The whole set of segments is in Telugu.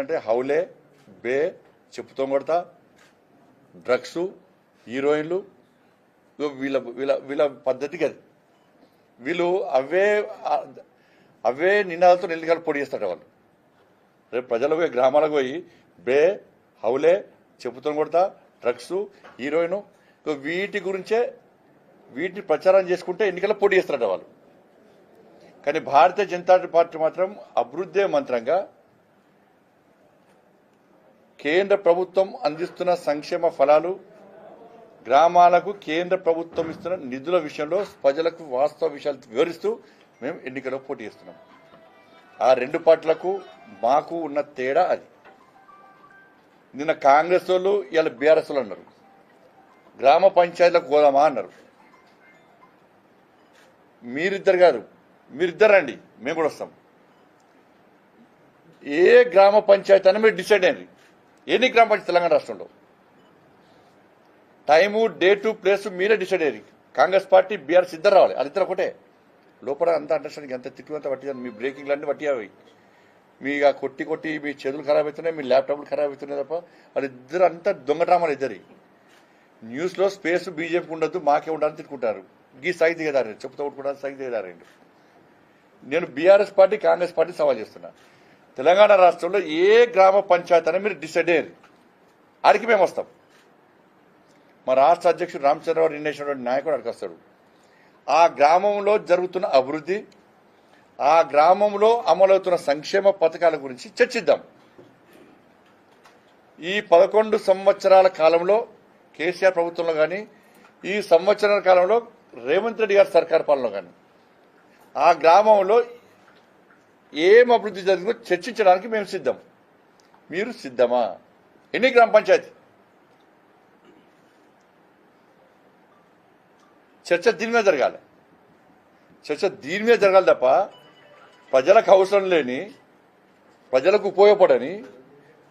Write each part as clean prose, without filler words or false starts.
అంటే హౌలే బే చెప్పుతో కొడతా డ్రగ్స్ హీరోయిన్లు వీళ్ళ వీళ్ళ వీళ్ళ పద్ధతికి అది వీళ్ళు అవే నినాదాలతో ఎన్నికలు పొడి చేస్తారు వాళ్ళు. రేపు ప్రజలకు గ్రామాలకు పోయి బే హౌలే చెప్పుతో కొడతా డ్రగ్స్ హీరోయిన్ వీటి గురించే వీటిని ప్రచారం చేసుకుంటే ఎన్నికల పోటీ చేస్తారట వాళ్ళు. కానీ భారతీయ జనతా పార్టీ మాత్రం అభివృద్ధి మంత్రంగా కేంద్ర ప్రభుత్వం అందిస్తున్న సంక్షేమ ఫలాలు గ్రామాలకు కేంద్ర ప్రభుత్వం ఇస్తున్న నిధుల విషయంలో ప్రజలకు వాస్తవ విషయాలు వివరిస్తూ మేము ఎన్నికల్లో పోటీ చేస్తున్నాం. ఆ రెండు పార్టీలకు మాకు ఉన్న తేడా అది. నిన్న కాంగ్రెస్ వాళ్ళు ఇవాళ బీఆర్ఎస్ వాళ్ళు అన్నారు గ్రామ పంచాయతీలకు పోదామా అన్నారు. మీరిద్దరు కాదు, మీరిద్దరు రండి, మేము కూడా వస్తాం. ఏ గ్రామ పంచాయతీ అని మీరు డిసైడ్ అయ్యండి. ఎన్ని గ్రామ పంచాయతీ తెలంగాణ రాష్ట్రంలో టైము డేటు ప్లేస్ మీరే డిసైడ్ అయ్యారు. కాంగ్రెస్ పార్టీ బీఆర్ఎస్ ఇద్దరు రావాలి, అది ఇద్దరు ఒకటే. లోపల అంతా అండర్స్టాండింగ్ ఎంత తిట్టు అంతా పట్టి మీ బ్రేకింగ్లు అన్నీ పట్టియావి. మీ కొట్టి కొట్టి మీ చేతులు ఖరాబ్ అవుతున్నాయి, మీ ల్యాప్టాప్లు ఖరాబ్ అవుతున్నాయి తప్ప వాళ్ళిద్దరు అంతా దొంగ డ్రామాలు ఇద్దరి. న్యూస్లో స్పేస్ బీజేపీకి ఉండద్దు మాకే ఉండాలని తిట్టుకుంటారు. గీ సైజు దిగదారు చెప్పుతూ కొట్టుకుంటారు, సైజు దిగదారండి. నేను బీఆర్ఎస్ పార్టీ కాంగ్రెస్ పార్టీ సవాల్ చేస్తున్నా. తెలంగాణ రాష్ట్రంలో ఏ గ్రామ పంచాయతీ అని మీరు డిసైడ్ అయ్యారు, ఆడికి మేము వస్తాం. మా రాష్ట్ర అధ్యక్షుడు రామచంద్రరావు నిర్ణయించినటువంటి నాయకుడు అక్కడికి వస్తాడు. ఆ గ్రామంలో జరుగుతున్న అభివృద్ధి, ఆ గ్రామంలో అమలవుతున్న సంక్షేమ పథకాల గురించి చర్చిద్దాం. ఈ 11 సంవత్సరాల కాలంలో కేసీఆర్ ప్రభుత్వంలో కానీ, ఈ సంవత్సరాల కాలంలో రేవంత్ రెడ్డి గారి సర్కార్ పాలనలో కానీ ఆ గ్రామంలో ఏం అభివృద్ధి జరిగిందో చర్చించడానికి మేము సిద్ధం. మీరు సిద్ధమా? ఎన్ని గ్రామ పంచాయతీ? చర్చ దీని మీద జరగాలి. చర్చ దీని మీద జరగాలి తప్ప ప్రజలకు అవసరం లేని, ప్రజలకు ఉపయోగపడని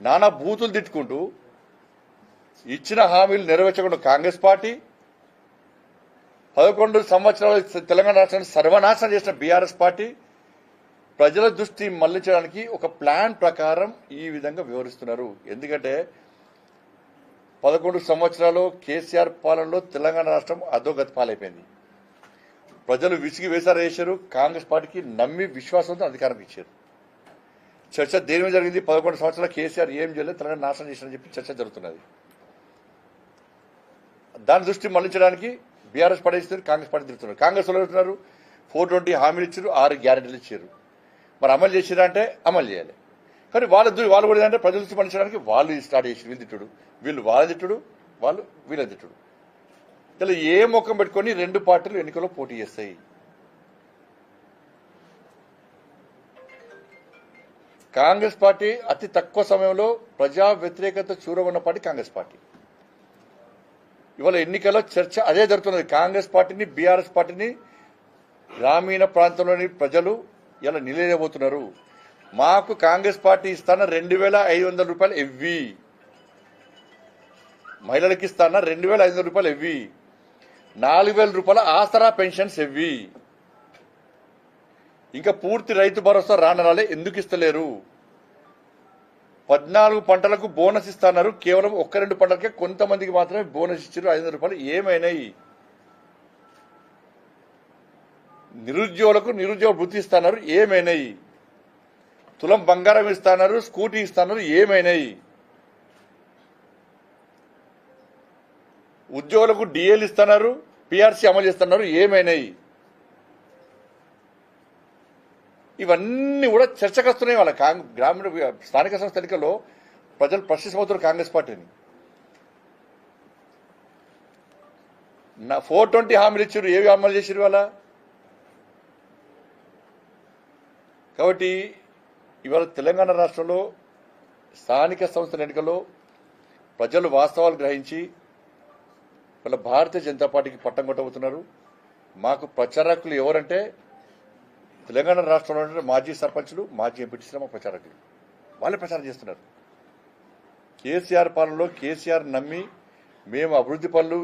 నానా బూతులు తిట్టుకుంటూ ఇచ్చిన హామీలు నెరవేర్చకుండా కాంగ్రెస్ పార్టీ, 11 సంవత్సరాలు తెలంగాణ రాష్ట్రాన్ని సర్వనాశనం చేసిన బీఆర్ఎస్ పార్టీ ప్రజల దృష్టి మళ్లించడానికి ఒక ప్లాన్ ప్రకారం ఈ విధంగా వివరిస్తున్నారు. ఎందుకంటే 11 సంవత్సరాలు కేసీఆర్ పాలనలో తెలంగాణ రాష్ట్రం అధోగతి పాలైపోయింది. ప్రజలు విసిగి వేసారు వేశారు. కాంగ్రెస్ పార్టీకి నమ్మి విశ్వాసంతో అధికారం ఇచ్చారు. చర్చ దేని మీద జరిగింది? 11 సంవత్సరాలు కేసీఆర్ ఏం చేయలేదు, తెలంగాణ నాశనం చేశారని చెప్పి చర్చ జరుగుతున్నది. దాని దృష్టి మళ్లించడానికి బీఆర్ఎస్ పార్టీ ఇస్తారు, కాంగ్రెస్ పార్టీ తిరుగుతున్నారు. కాంగ్రెస్ వాళ్ళు చెప్తున్నారు 420 హామీలు ఇచ్చారు, 6 గ్యారెంటీలు ఇచ్చారు. మరి అమలు చేసిరా అంటే అమలు చేయాలి. కానీ వాళ్ళు కూడా ఏంటంటే ప్రజల దృష్టి మళ్లించడానికి వాళ్ళు స్టార్ట్ చేసి వీళ్ళు తిట్టుడు, వీళ్ళు వాళ్ళ తిట్టుడు, వాళ్ళు వీళ్ళ తిట్టుడు. ఇలా ఏ ముఖం పెట్టుకొని రెండు పార్టీలు ఎన్నికల్లో పోటీ చేస్తాయి. కాంగ్రెస్ పార్టీ అతి తక్కువ సమయంలో ప్రజా వ్యతిరేకత చూరగొన్న పార్టీ కాంగ్రెస్ పార్టీ. ఇవాళ ఎన్నికల్లో చర్చ అదే జరుగుతున్నది. కాంగ్రెస్ పార్టీని, బీఆర్ఎస్ పార్టీని గ్రామీణ ప్రాంతంలోని ప్రజలు ఇలా నిలయబోతున్నారు. మాకు కాంగ్రెస్ పార్టీ ఇస్తాన 2,500 రూపాయలు ఎవ్వి, మహిళలకు ఇస్తాన 2,500 రూపాయలు ఎవ్వి, 4,000 రూపాయల ఆసరా పెన్షన్స్ ఎవ్వి. ఇంకా పూర్తి రైతు భరోసా రానరాలే, ఎందుకు ఇస్తలేరు? 14 పంటలకు బోనస్ ఇస్తున్నారు, కేవలం 1-2 పంటలకే కొంతమందికి మాత్రమే బోనస్ ఇచ్చారు 500 రూపాయలు. ఏమైనాయి? నిరుద్యోగులకు నిరుద్యోగ వృత్తి ఇస్తున్నారు, ఏమైనాయి? తులం బంగారం ఇస్తున్నారు, స్కూటీ ఇస్తున్నారు, ఏమైనాయి? ఉద్యోగులకు డిఏలు ఇస్తున్నారు, పిఆర్సీ అమలు చేస్తున్నారు, ఏమైనాయి? ఇవన్నీ కూడా చర్చకు వస్తున్నాయి. వాళ్ళ గ్రామీణ స్థానిక సంస్థ ఎన్నికల్లో ప్రజలు ప్రశ్నిస్తున్నారు కాంగ్రెస్ పార్టీని. 420 హామీలు ఇచ్చారు, ఏవి అమలు చేసారు వాళ్ళ? కాబట్టి ఇవాళ తెలంగాణ రాష్ట్రంలో స్థానిక సంస్థల ఎన్నికల్లో ప్రజలు వాస్తవాలు గ్రహించి వాళ్ళ భారతీయ జనతా పార్టీకి పట్టం కొట్టబోతున్నారు. మాకు ప్రచారకులు ఎవరంటే తెలంగాణ రాష్ట్రంలో మాజీ సర్పంచులు, మాజీ ఎంపీటీసీలు మా ప్రచారకులు. వాళ్ళే ప్రచారం చేస్తున్నారు. కేసీఆర్ పాలనలో కేసీఆర్ నమ్మి మేము అభివృద్ధి పనులు